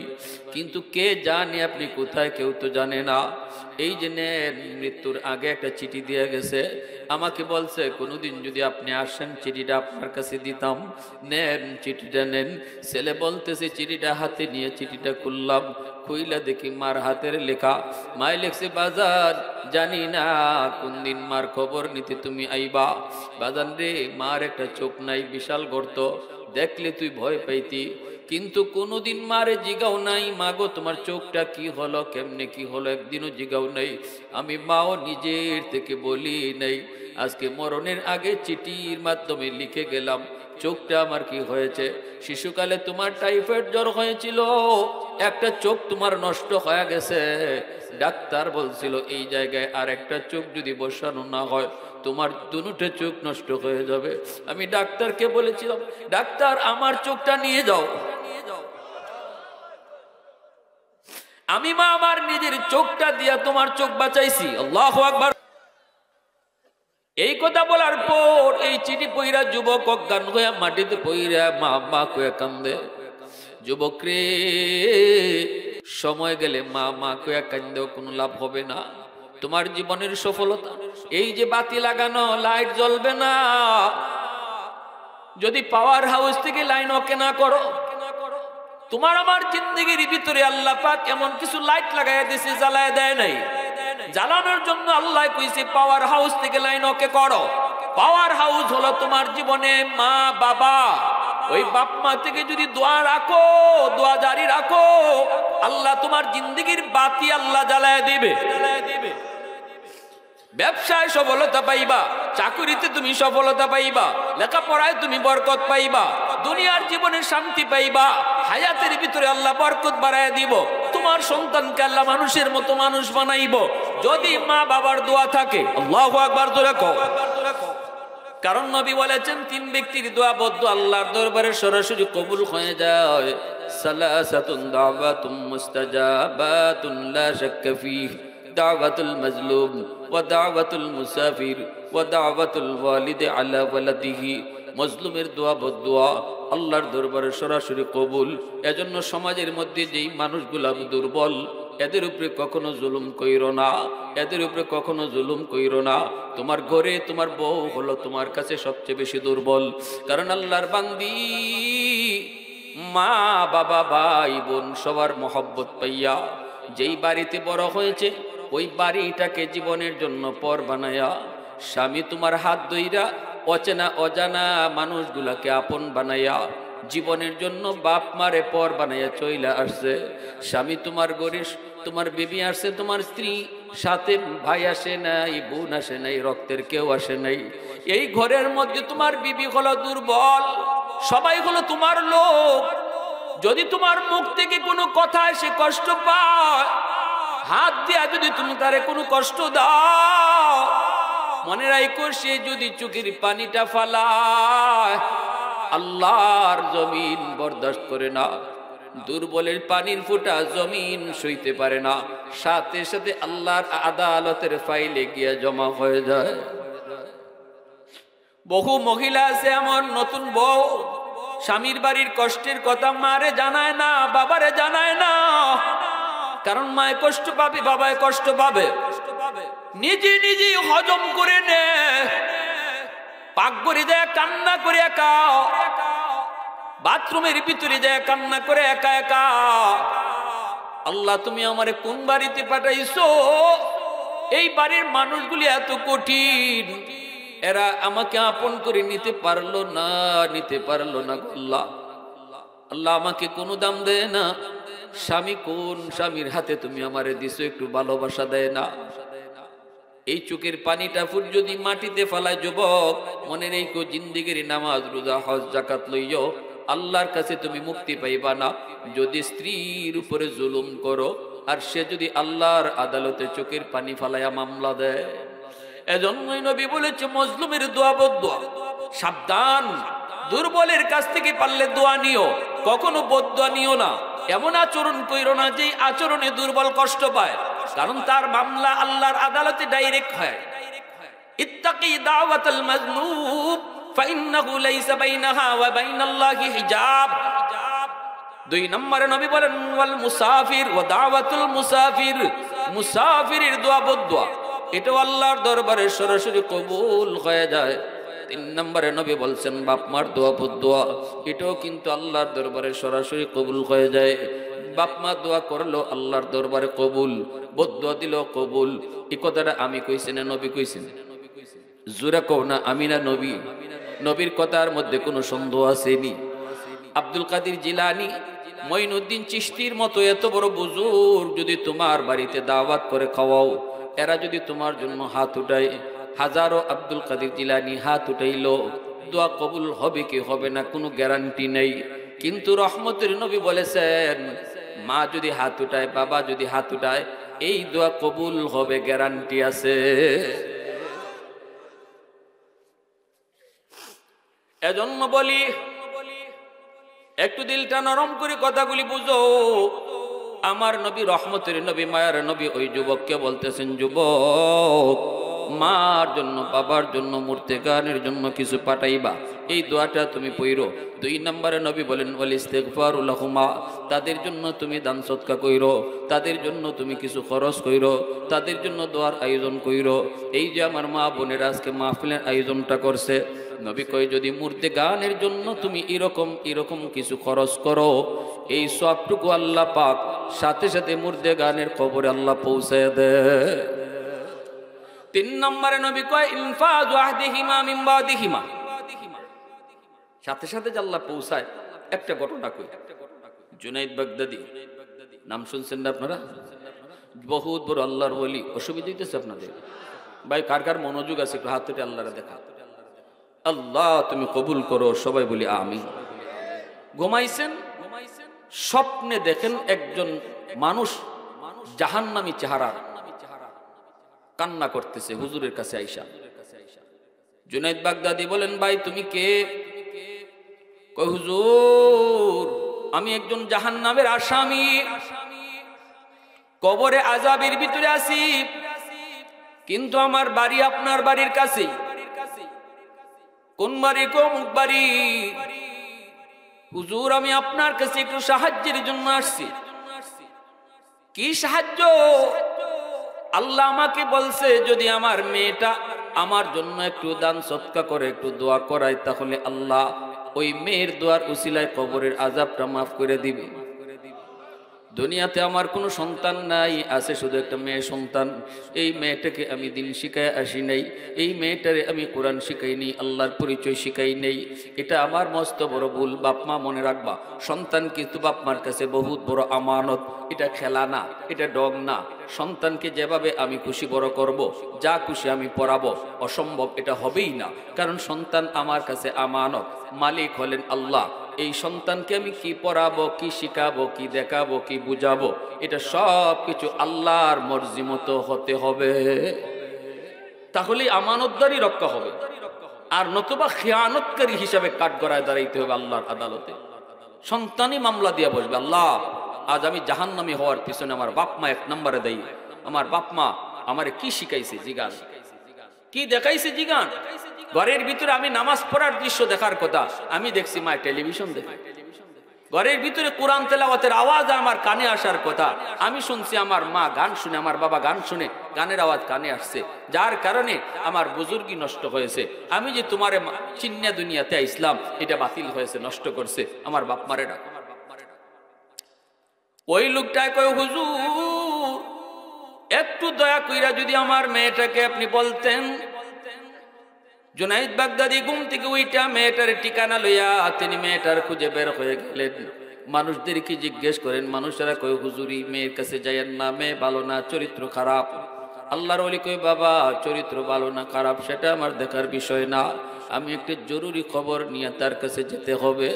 কিন্তু কে জানে আপনি কোথায়, কেউ তো জানে না। এই যে নেন, মৃত্যুর আগে একটা চিঠি দিয়ে গেছে, আমাকে বলছে কোনোদিন যদি আপনি আসেন চিঠিটা আপনার কাছে দিতাম। নেন চিঠিটা নেন। ছেলে বলতেছে চিঠিটা হাতে নিয়ে চিঠিটা খুললাম, খুইলা দেখি মার হাতের লেখা। মায় লেখছে, বাজার জানি না কোন দিন মার খবর নিতে তুমি আইবা। বাজান রে, মার একটা চোখ নাই, বিশাল গর্ত, দেখলে তুই ভয় পাইতি, কিন্তু কোনোদিন মারে জিগাও নাই, মাগো তোমার চোখটা কি হলো, কেমনে কি হলো, একদিনও জিগাও নাই। আমি মাও নিজের থেকে বলি নাই, আজকে মরণের আগে চিঠির মাধ্যমে লিখে গেলাম চোখটা আমার কি হয়েছে। শিশুকালে তোমার টাইফয়েড জ্বর হয়েছিল, একটা চোখ তোমার নষ্ট হয়ে গেছে। ডাক্তার বলছিল এই জায়গায় আর একটা চোখ যদি বসানো না হয় তোমার দুটো চোখ নষ্ট হয়ে যাবে। আমি ডাক্তারকে বলেছিলাম, ডাক্তার আমার চোখটা নিয়ে যাও। আমি মা আমার নিজের চোখটা দিয়া তোমার চোখ বাঁচাইছি। আল্লাহু আকবার। এই কথা বলার পর এই চিঠি পইরা যুবক অজ্ঞান হইয়া মাটিতে পইরা মা মা কয়ে কান্দে। যুবক রে, সময় গেলে মা মা কয়ে কান্দেও কোনো লাভ হবে না। তোমার জীবনের সফলতা এই যে বাতি লাগানো, লাইট জ্বলবে না। যদি পাওয়ার হাউস থেকে লাইন ওকে না করো, তোমার আমার জিন্দেগির ভিতরে আল্লাহ পাক এমন কিছু লাইট লাগাইয়া দিয়েছে, জ্বালায় দেয় নাই। জ্বালানোর জন্য আল্লাহ কইছে পাওয়ার হাউস থেকে লাইন ওকে করো। পাওয়ার হাউস হলো তোমার জীবনে মা বাবা। ওই বাপ মা থেকে যদি দোয়া রাখো, দোয়া জারি রাখো, আল্লাহ তোমার জিন্দেগির বাতি আল্লাহ জ্বালায় দিবে। ব্যবসায় সফলতা পাইবা, চাকুরিতে তুমি সফলতা পাইবা, লেখাপড়ায় তুমি বরকত পাইবা, দুনিয়ার জীবনে শান্তি পাইবা, হায়াতের ভিতরে আল্লাহ বরকত বাড়ায় দিব। তোমার সন্তানকে আল্লাহ মানুষের মতো মানুষ বানাইব যদি মা বাবার দোয়া থাকে। আল্লাহু আকবার জোরে কও। কারণ নবী বলেছেন তিন ব্যক্তির দোয়া বদ্ধ আল্লাহর দরবারে সরাসরি কবুল হয়ে যায়। সালাসাতুন দাওয়াতুম মুস্তাজাবাতুন লা শাক্কা ফীহি দাওয়াতুল মাজলুম ওয়া দাওয়াতুল মুসাফির ওয়া দাওয়াতুল ওয়ালিদি আলা ওয়ালাদিহি। মজলুমের দোয়া বদদোয়া আল্লাহর দরবারে সরাসরি কবুল। এজন্য সমাজের মধ্যে যেই মানুষগুলা দুর্বল, এদের উপরে কখনো জুলুম কইরো না, এদের উপরে কখনো জুলুম কইরো না। তোমার ঘরে তোমার বউ হলো তোমার কাছে সবচেয়ে বেশি দুর্বল। কারণ আল্লাহর বান্দি মা বাবা ভাই বোন সবার মহব্বত পাইয়া যেই বাড়িতে বড় হয়েছে, ওই বাড়িটাকে জীবনের জন্য পর বানায়া, স্বামী তোমার হাত ধইরা অচেনা অজানা মানুষগুলাকে আপন বানাইয়া জীবনের জন্য বাপ মারে পর বানাইয়া চইলা আসছে। স্বামী তোমার গরিশ, তোমার বেবি আসছে, তোমার স্ত্রী, সাথে ভাই আসে নাই, বোন আসে নাই, রক্তের কেউ আসে নাই। এই ঘরের মধ্যে তোমার বিবি হলো দুর্বল, সবাই হলো তোমার লোক। যদি তোমার মুখ থেকে কোনো কথা এসে কষ্ট পায়, হাত দিয়া যদি তুমি তারে কোনো কষ্ট দাও, মনে রাখো সে যদি চোখের পানিটা ফালায়, আল্লাহর জমিন বরদাস্ত করে না। দুর্বলের পানির ফোঁটা জমিন সইতে পারে না, সাথে সাথে আল্লাহর আদালতের ফাইলে গিয়ে জমা হয়ে যায়। বহু মহিলা আছে এমন, নতুন বউ, স্বামীর বাড়ির কষ্টের কথা মারে জানায় না, বাবারে জানায় না। কারণ মায় কষ্ট পাবে, বাবায় কষ্ট পাবে, নিজে নিজে হজম করে নে। পাক করে যায় কান্না করে একা, বাথরুমের ভিতরে যায় কান্না করে একা একা। আল্লাহ তুমি আমারে কোন বাড়িতে পাঠাইছো? এই বাড়ির মানুষগুলি এত কঠিন, এরা আমাকে আপন করে নিতে পারলো না, নিতে পারলো না। আল্লাহ আল্লাহ আমাকে কোনো দাম দেয় না। স্বামী কোন স্বামীর হাতে তুমি আমারে দিছো, একটু ভালোবাসা দেয় না। এই চোখের পানিটা ফুট যদি মাটিতে ফেলায় যুবক, মনে রেখো জিন্দেগির নামাজ রোজা হজ যাকাত লইও, আল্লাহর কাছে তুমি মুক্তি পাইবা না। যদি স্ত্রীর উপরে জুলুম করো আর সে যদি আল্লাহর আদালতে চোখের পানি ফালাইয়া মামলা দেয়। এজন্যই নবী বলেছে মজলুমের দোয়া বদদোয়া। সাবধান, দুর্বলের কাছ থেকে পারলে দোয়া নিও, কখনো বদদোয়া নিও না। এমন আচরণ কইরো না যে আচরণে দুর্বল কষ্ট পায়, কারণ তার মামলা আল্লাহর আদালতে ডাইরেক্ট হয়। ইত্তাকি দাওয়াতুল মাজলুম ফাইন্নাহু লাইসা বাইনাহা ওয়া বাইনাল্লাহি হিজাব। 2 নম্বরে নবী বলেন ওয়াল মুসাফির ওয়া দাওয়াতুল মুসাফির, মুসাফিরের দোয়া বদদোয়া এটাও আল্লাহর দরবারে সরাসরি কবুল হয়ে যায়। 3 নম্বরে নবী বলছেন বাপ মার দোয়া বদদোয়া এটাও কিন্তু আল্লাহর দরবারে সরাসরি কবুল হয়ে যায়। বাপ মা দোয়া করলো আল্লাহর দরবারে কবুল, বদদোয়া দিল কবুল। এই কথাটা আমি কইছি না নবী কইছেন? জোরে কও না আমি না নবী? নবীর কথার মধ্যে কোনো সন্দেহ আসেনি? আব্দুল কাদের জিলানী, মঈনুদ্দিন চিশতির মতো এত বড় বুজুর্গ যদি তোমার বাড়িতে দাওয়াত করে খাওয়াও, এরা যদি তোমার জন্য হাত উঠায়, হাজারো আব্দুল কাদের জিলানী হাত উঠাইলো, দোয়া কবুল হবে কি হবে না কোনো গ্যারান্টি নেই। কিন্তু রহমতের নবী বলেছেন মা যদি হাত উঠায়, বাবা যদি হাত উঠায়, এই দোয়া কবুল হবে, গ্যারান্টি আছে। এজন্য বলি একটু দিলটা নরম করে কথাগুলি বুঝো। আমার নবী রহমতের নবী, মায়ার নবী ওই যুবককে বলতেছেন, যুবক মার জন্য বাবার জন্য মুর্তেগানের জন্য কিছু পাঠাইবা, এই দোয়াটা তুমি পড়ো। 2 নম্বরে নবী বলেন ওয়াল ইস্তিগফারু লাহুমা, তাদের জন্য তুমি দান সদকা কইরো, তাদের জন্য তুমি কিছু খরচ কইরো, তাদের জন্য দোয়ার আয়োজন কইরো। এই যে আমার মা বোনেরা আজকে মাহফিলের আয়োজনটা করছে, নবী কয় যদি মুর্তেগানের জন্য তুমি এরকম কিছু খরচ করো, এই সবটুকু আল্লাহ পাক সাথে সাথে মুর্তেগানের কবরে আল্লাহ পৌঁছায় দেয়। 3 নম্বরে নবী কয় ইনফাযু আহদিহিমা মিন বাদিহিমা, সাথে সাথে যে আল্লাহ পৌঁছায়। একটা ঘটনা কই, জুনাইদ বাগদাদি নাম শুনছেন না আপনারা? বহুত বড় আল্লাহর ওলি। অসুবিধা হইতেছে আপনাদের? ভাই কার কার মনোযোগ আছে একটু হাত তুলে আল্লাহরে দেখা। আল্লাহ তুমি কবুল করো, সবাই বলি আমিন। ঘুমাইছেন, স্বপ্নে দেখেন একজন মানুষ জাহান্নামী চেহারা কান্না করতেছে হুজুরের কাছে আইসা। জুনাইদ বাগদাদি বলেন ভাই তুমি কে? কয় হুজুর আমি একজন জাহান্নামের আসামি, কবরে আযাবের ভিতরে আছি, কিন্তু আমার বাড়ি আপনার বাড়ির কাছেই। কোন বাড়ি? কোমুক বাড়ি। হুজুর আমি আপনার কাছে একটু সাহায্যের জন্য আসছি। কি সাহায্য? আল্লাহ আমাকে বলছে যদি আমার মেয়েটা আমার জন্য একটু দান সদকা করে, একটু দোয়া করায়, তাহলে আল্লাহ ওই মেয়ের দোয়ার উসিলায় কবরের আযাবটা মাফ করে দিবে। দুনিয়াতে আমার কোনো সন্তান নাই, আছে শুধু একটা মেয়ে সন্তান। এই মেয়েটাকে আমি দিন শিখায় আসি নাই, এই মেয়েটারে আমি কোরআন শিখাই নেই, আল্লাহর পরিচয় শিখাই নেই। এটা আমার মস্ত বড় ভুল। বাপ মা মনে রাখবা, সন্তান কিন্তু বাপ মার কাছে বহুত বড় আমানত। এটা খেলা না, এটা ডগ না। সন্তানকে যেভাবে আমি খুশি বড় করব, যা খুশি আমি পড়াবো, অসম্ভব এটা হবেই না। কারণ সন্তান আমার কাছে আমানত, মালিক হলেন আল্লাহ। এই সন্তানকে আমি কি পড়াবো, কি শিখাবো, কি দেখাবো, কি বুঝাবো, এটা সব কিছু আল্লাহর মর্জি মতো হতে হবে, তাহলে আমানতদারি রক্ষা হবে। আর নতুবা খিয়ানতকারী হিসাবে কাঠগড়ায় দাঁড়াইতে হবে আল্লাহর আদালতে। সন্তানই মামলা দিয়ে বসবে, আল্লাহ আজ আমি জাহান্নামী হওয়ার পিছনে আমার বাপ মা 1 নম্বরে দেই। আমার বাপ মা আমারে কি শিখাইছে জিগান, কি দেখাইছে জিগান। ঘরের ভিতরে আমি নামাজ পড়ার দৃশ্য দেখার কথা, আমি দেখছি মা টেলিভিশন দেখে। ঘরের ভিতরে কোরআন তেলাওয়াতের আওয়াজ আমার কানে আসার কথা, আমি শুনছি আমার মা গান শুনে, আমার বাবা গান শুনে, গানের আওয়াজ কানে আসছে, যার কারণে আমার বুজুর্গি নষ্ট হয়েছে। আমি যে তোমারে চিন্না দুনিয়াতে ইসলাম, এটা বাতিল হয়েছে, নষ্ট করছে আমার বাপ মারে ডাক। ওই লোকটায় কয় হুজুর একটু দয়া কইরা যদি আমার মেয়েটাকে আপনি বলতেন। জুনাইদ বাগদাদি ঘুম থেকে উইটা মেয়েটার ঠিকানা লইয়া তিনি মেয়েটার খুঁজে বের হয়ে গেলেন। মানুষদেরকে জিজ্ঞেস করেন, মানুষেরা কয় হুজুরি মেয়ের কাছে যাইয়েন না, মেয়ে ভালো না, চরিত্র খারাপ। আল্লাহর ওলি কয় বাবা চরিত্র ভালো না খারাপ সেটা আমার দেখার বিষয় না, আমি একটা জরুরি খবর নিয়ে তার কাছে যেতে হবে,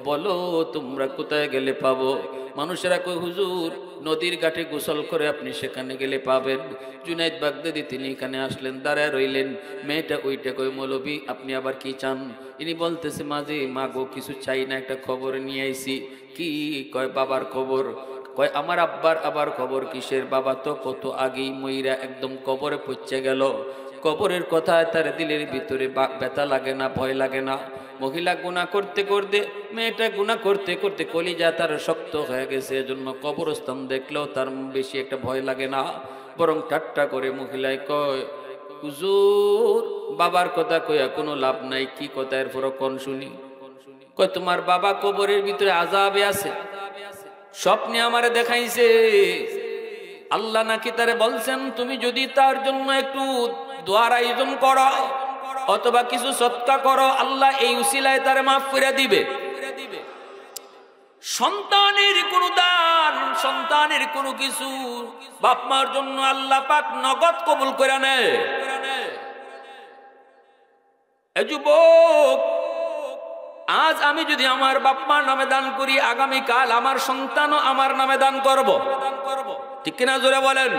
বলো তোমরা কোথায় গেলে পাবো। মানুষেরা কয় হুজুর নদীর ঘাটে গোসল করে আপনি সেখানে গেলে পাবেন। জুনাইদ বাগদাদি তিনি এখানে আসলেন, দাঁড়ায় রইলেন। মেয়েটা ওইটা কয় মৌলবী আপনি আবার কি চান? ইনি বলতেছে মাঝে মাগো কিছু চাই না, একটা খবর নিয়ে আইছি। কি? কয় বাবার খবর। কয় আমার আব্বার আবার খবর কিসের? বাবা তো কত আগেই মইরা একদম কবরে পৌঁছে গেল। কবরের কথায় তার দিলের ভিতরে ব্যথা লাগে না, ভয় লাগে না। মহিলা গুনাহ করতে করতে, মেয়েটা গুনাহ করতে করতে কলিজা তার শক্ত হয়ে গেছে, এজন্য কবরস্থান দেখলেও তার বেশি একটা ভয় লাগে না। বরং ঠাট্টা করে মহিলায় কয়, হুজুর বাবার কথা কইয়া কোনো লাভ নাই, কি কথা এর পর কোন শুনি? কয় তোমার বাবা কবরের ভিতরে আযাবে আছে, স্বপ্নে আমারে দেখাইছে। আল্লাহ নাকি তারে বলছেন তুমি যদি তার জন্য একটু দোয়ার আয়োজন করো অথবা কিছু সদকা করো, আল্লাহ এই উসিলায় তারে মাফ করে দিবে। সন্তানের কোন দান, সন্তানের কোন কিছু বাপ মার জন্য আল্লাহ পাক নগদ কবুল করে নেয়। এ যুবক, আজ আমি যদি আমার বাপ মার নামে দান করি, আগামীকাল আমার সন্তানও আমার নামে দান করব। ঠিক কিনা জোরে বলেন?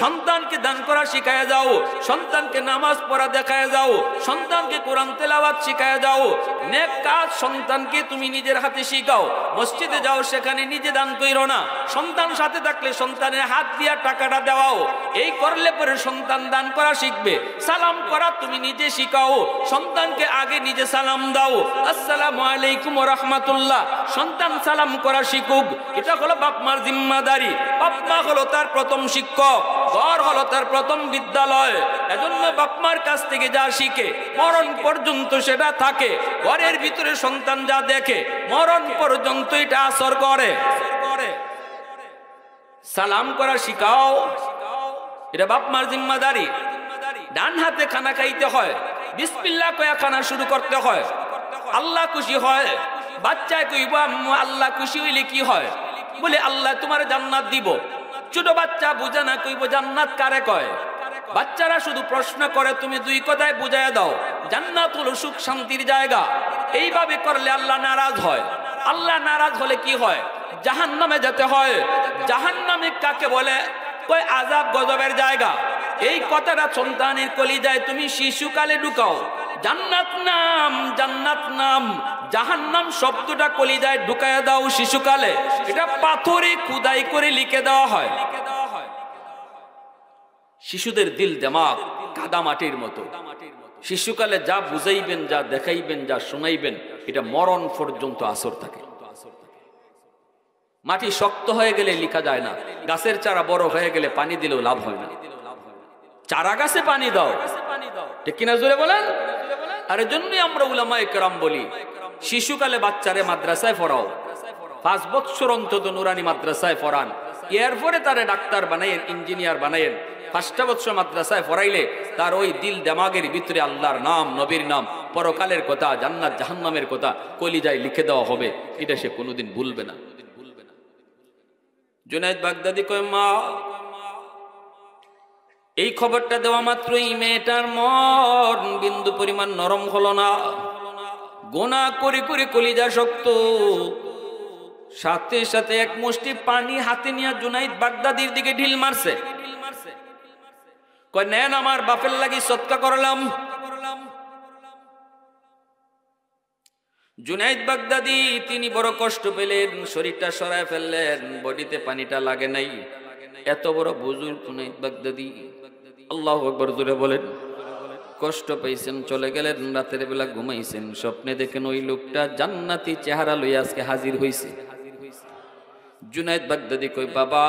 সন্তানকে দান করা শিখায় যাও, সন্তানকে নামাজ পড়া দেখায় যাও, সন্তানকে কোরআন তেলাওয়াত শিখায় যাও। নেক কাজ সন্তানকে তুমি নিজের হাতে শিখাও। মসজিদে যাও, সেখানে নিজে দান কইরো না, সন্তান সাথে থাকলে সন্তানের হাত দিয়া টাকাটা দেওয়াও। এই করলে পরে সন্তান দান করা শিখবে। সালাম করা তুমি নিজে শিখাও, সন্তানকে আগে নিজে সালাম দাও, আসসালামু আলাইকুম ওয়া রাহমাতুল্লাহ। সন্তান সালাম করা শিখুক, এটা হলো বাপ মার জিম্মাদারি। বাপ মা হলো তার প্রথম শিক্ষক, ঘর হলো তার প্রথম বিদ্যালয়। এজন্য বাপ মার কাছ থেকে যা শিখে মরণ পর্যন্ত সেটা থাকে। ঘরের ভিতরে সন্তান যা দেখে মরণ পর্যন্ত এটা আসর করে। সালাম করা শিখাও, এটা বাপ মার জিম্মাদারি। ডান হাতে খানা খাইতে হয়, বিসমিল্লাহ কয়া খানা শুরু করতে হয়। আল্লাহ খুশি হয়, বাচ্চায় কইব আম্মু আল্লাহ খুশি হইলে কি হয়? বলে আল্লাহ তোমার জান্নাত দিব। ছোট বাচ্চা বুঝে না, কইব জান্নাত কারে কয়? বাচ্চারা শুধু প্রশ্ন করে, তুমি দুই কথায় বুঝাইয়া দাও, জান্নাত হলো সুখ শান্তির জায়গা। এইভাবে করলে আল্লাহ নারাজ হয়। আল্লাহ নারাজ হলে কি হয়? জাহান্নামে যেতে হয়। জাহান্নামে কাকে বলে? কয় আযাব গজবের জায়গা। এই কথাটা সন্তানের কলিজায় তুমি শিশুকালে ঢুকাও। জান্নাত নাম, জান্নাত নাম, জাহান্নাম শব্দটা কলিজায় ঢুকায়া দাও শিশুকালে। এটা পাথরে খোদাই করে লিখে দেওয়া হয়। শিশুদের দিল দিমাগ কাদা মাটির মতো। শিশুকালে যা বুঝাইবেন, যা দেখাইবেন, যা শোনাইবেন, এটা মরণ পর্যন্ত আসর থাকে। মাটি শক্ত হয়ে গেলে লিখা যায় না। গাছের চারা বড় হয়ে গেলে পানি দিলেও লাভ হয় না। চারা গাছে পানি দাও, ঠিক কিনা জোরে বলেন? আর এজন্যই আমরা উলামায়ে কেরাম বলি, শিশুকালে বাচ্চারে মাদ্রাসায় পড়াও, 5 বছর অন্তত নুরানি মাদ্রাসায় পড়ান। এরপরে তারে ডাক্তার বানাইয়েন, ইঞ্জিনিয়ার বানাইয়েন। 5টা বছর মাদ্রাসায় পড়াইলে তার ওই দিল দেমাগের ভিতরে আল্লাহর নাম, নবীর নাম, পরকালের কথা, জান্নাত জাহান্নামের কথা কলিজায় লিখে দেওয়া হবে। এটা সে কোনোদিন ভুলবে না। জুনায়েদ বাগদাদি কয়, মা এই খবরটা দেওয়া মাত্রই মেয়েটার মন বিন্দু পরিমাণ নরম হলো না। গুনাহ করে করে কলিজা শক্ত। সাথে সাথে এক মুষ্টি পানি হাতে নিয়ে জুনায়েদ বাগদাদির দিকে ঢিল মারছে। কয়, নেন আমার বাপের লাগি সদকা করলাম। জুনায়েদ বাগদাদি তিনি বড় কষ্ট পেলেন, শরীরটা সরায় ফেললেন, বডিতে পানিটা লাগে নাই। এত বড় বুজুর্গ জুনায়েদ বাগদাদি, আল্লাহু আকবার জোরে বলেন। কষ্ট পাইছেন, চলে গেলেন, রাতের বেলা ঘুমাইছেন, স্বপ্নে দেখেন ওই লোকটা জান্নাতি চেহারা লইয়া আজকে হাজির হইছে। জুনায়েদ বাগদাদি কই, বাবা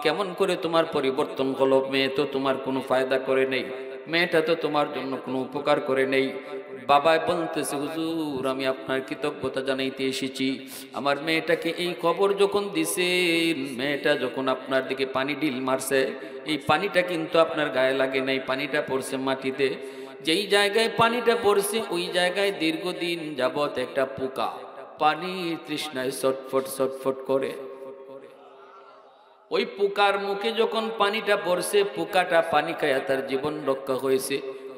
কেমন করে তোমার পরিবর্তন হলো? মেয়ে তো তোমার কোনো ফায়দা করে নেই, মেয়েটা তো তোমার জন্য কোনো উপকার করে নেই। বাবা বলতেছে, হুজুর আমি আপনার কৃতজ্ঞতা জানাইতে এসেছি। আমার মেয়েটাকে এই খবর যখন দিছেন, মেয়েটা যখন আপনার দিকে পানি ঢিল মারছে, এই পানিটা কিন্তু আপনার গায়ে লাগে নাই, পানিটা পড়ছে মাটিতে। যেই জায়গায় পানিটা পড়ছে ওই জায়গায় দীর্ঘদিন যাবত একটা পোকা পানির তৃষ্ণায় ছটফট ছটফট করে। ওই পোকার মুখে যখন পানিটা পড়ছে, পোকাটা পানি খায়া তার জীবন রক্ষা হয়েছে।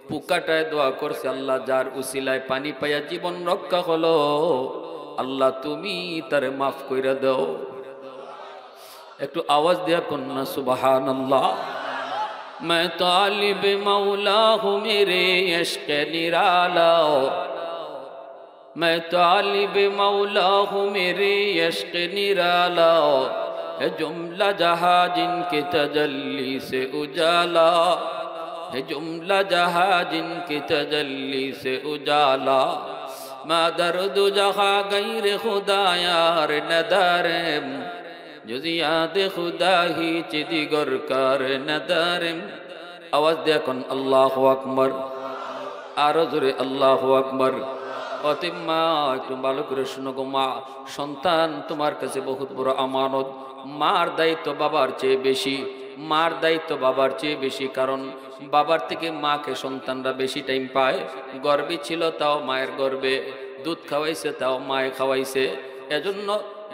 পোকাটায় দোয়া করছে, আল্লাহ যার উসিলায় পানি পাইয়া জীবন রক্ষা হলো, আল্লাহ তুমি তারে মাফ কইরা দাও। একটু আওয়াজ দেয়া কন্যা সুবহানাল্লাহ। मैं तालिब मौला हूँ मेरे इश्क़ निराला, मैं तालिब मौला हूँ मेरे इश्क़ निराला, है जुमला जहाँ जिनके तजल्ली से उजाला, है जुमला जहां जिनकी तजल्ली से उजाला मा दर्द जहां गैर खुदा यार नदारम जुजियात खुदा ही चिदिगर कर नदारम। आवाज देखুন আল্লাহু আকবার, আরো জোরে আল্লাহু আকবার। অতএব মা একটু ভালো করে শুনো গো মা, সন্তান তোমার কাছে বহুত বড় আমানত। মার দায়িত্ব বাবার চেয়ে বেশি, মার দায়িত্ব বাবার চেয়ে বেশি, কারণ বাবার থেকে মাকে সন্তানরা বেশি টাইম পায়। গর্বে ছিল তাও মায়ের গর্বে, দুধ খাওয়াইছে তাও মায়ে খাওয়াইছে। এজন্য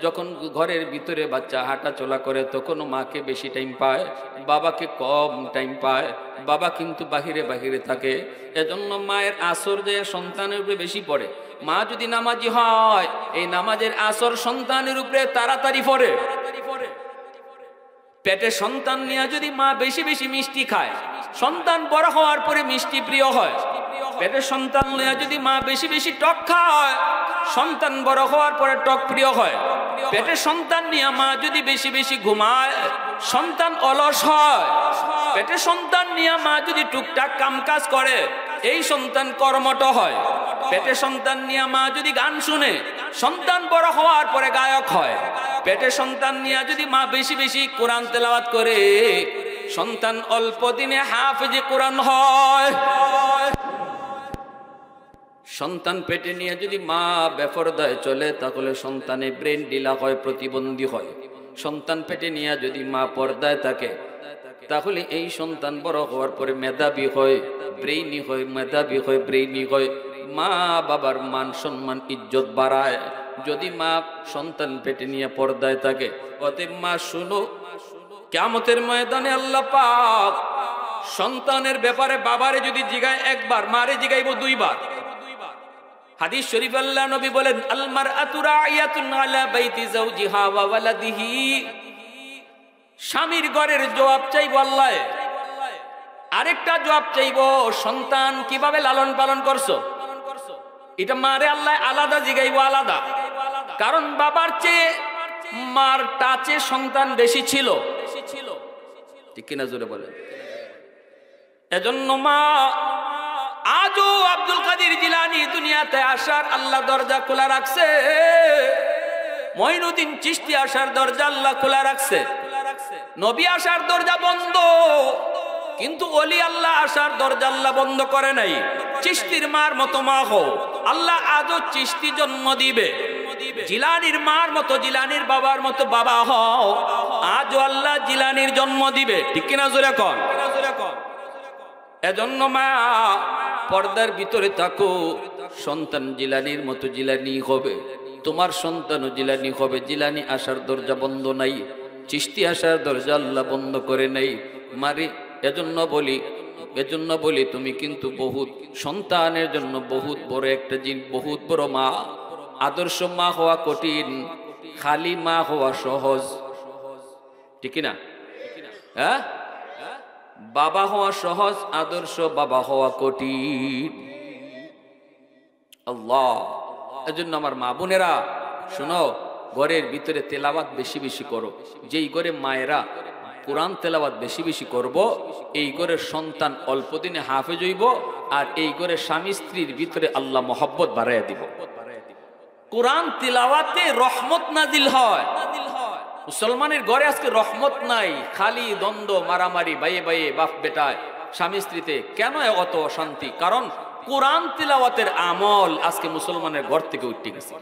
যখন ঘরের ভিতরে বাচ্চা হাঁটা চলা করে তখনও মাকে বেশি টাইম পায়, বাবাকে কম টাইম পায়। বাবা কিন্তু বাহিরে বাহিরে থাকে, এজন্য মায়ের আসর যে সন্তানের উপরে বেশি পড়ে। মা যদি নামাজি হয় এই নামাজের আসর সন্তানের উপরে তাড়াতাড়ি পড়ে। পেটে সন্তান নিয়ে যদি মা বেশি বেশি মিষ্টি খায়, সন্তান বড় হওয়ার পরে মিষ্টি প্রিয় হয়। পেটে সন্তান নিয়ে যদি মা বেশি বেশি টক খায়, সন্তান বড় হওয়ার পরে টক প্রিয় হয়। পেটে সন্তান নিয়ে মা যদি বেশি বেশি ঘুমায়, সন্তান অলস হয়। পেটে সন্তান নিয়ে মা যদি টুকটাক কামকাজ করে, এই সন্তান কর্মঠ হয়। পেটে সন্তান নিয়ে মা যদি গান শুনে, সন্তান বড় হওয়ার পরে গায়ক হয়। পেটে সন্তান নিয়ে যদি মা বেশি বেশি কোরআন তেলাওয়াত করে, সন্তান অল্প দিনে হাফেজে কোরআন হয়। সন্তান পেটে নিয়ে যদি মা বেপরদায় চলে তাহলে সন্তানের ব্রেন ঢিলা হয়, প্রতিবন্ধী হয়। সন্তান পেটে নিয়ে যদি মা পর্দায় থাকে তাহলে এই সন্তান বড় হওয়ার পরে মেধাবী হয়, ব্রেইনি হয়, মেধাবী হয়, ব্রেইনি হয়। মা বাবার মান সম্মান ইজ্জত বাড়ায় যদি মা সন্তান পেটে নিয়ে পর্দায় থাকে। অতএব মা শুনো, কিয়ামতের ময়দানে আল্লাহ পাক সন্তানের ব্যাপারে বাবারে যদি জিগায় একবার, মারে জিগাইব দুইবার। হাদিস শরীফ আল্লাহ নবী বলেন, আল মারআতু রাইয়াতুন আলা বাইতি যাওজিহা ওয়া ওয়ালাদিহি। স্বামীর ঘরের জবাব চাইবো আল্লাহ, আরেকটা জবাব চাইবো সন্তান কিভাবে লালন পালন করছো। এটা মারে আল্লাহ আলাদা জিগাইবো, আলাদা। কারণ বাবার চেয়ে মার টাচে সন্তান বেশি ছিল, ঠিক কিনা জোরে বলেন। এজন্য মা আজও আব্দুল কাদের জিলানী দুনিয়াতে আসার আল্লাহ দরজা খোলা রাখছে, মঈনুদ্দিন চিশতি আসার দরজা আল্লাহ খোলা রাখছে। নবী আসার দরজা বন্ধ, কিন্তু ওলি আল্লাহ আসার দরজা আল্লাহ বন্ধ করে নাই। চিশতির মার মতো মা হও, আল্লাহ আজও চিশতি জন্ম দিবে। জিলানির মার মতো, জিলানির বাবার মতো বাবা হও, আজও আল্লাহ জিলানির জন্ম দিবে, ঠিক কিনা জোরে কন। এজন্য মা পর্দার ভিতরে থাকো, সন্তান জিলানির মতো জিলানি হবে, তোমার সন্তানও জিলানি হবে। জিলানি আসার দরজা বন্ধ নাই, চিশতি আসার দরজা আল্লাহ বন্ধ করে নাই মারি। এজন্য বলি তুমি কিন্তু বহুত সন্তানের জন্য বহুত বড় একটা জিনিস, বহুত বড় মা। আদর্শ মা হওয়া কঠিন, খালি মা হওয়া সহজ, ঠিক না? হ্যাঁ, বাবা হওয়া সহজ, আদর্শ বাবা হওয়া কঠিন। আল্লাহ, এজন্য আমার মা বোনেরা শোনো, ঘরের ভিতরে তেলাওয়াত বেশি বেশি করো। যেই ঘরে মায়েরা কোরআন তেলাওয়াত বেশি বেশি করব, এই ঘরের সন্তান অল্প দিনে হাফেজ হইব, আর এই ঘরে স্বামী স্ত্রীর ভিতরে আল্লাহ মহব্বত বাড়াইয়া দিব। কোরআন তিলাওয়াতে রহমত নাজিল হয়। মুসলমানের ঘরে আজকে রহমত নাই, খালি দ্বন্দ্ব, মারামারি, বাইয়ে বাইয়ে, বাপ বেটায়, স্বামী স্ত্রীতে। কেন অত অশান্তি? কারণ কোরআন তিলাওয়াতের আমল আজকে মুসলমানের ঘর থেকে উঠে গেছে।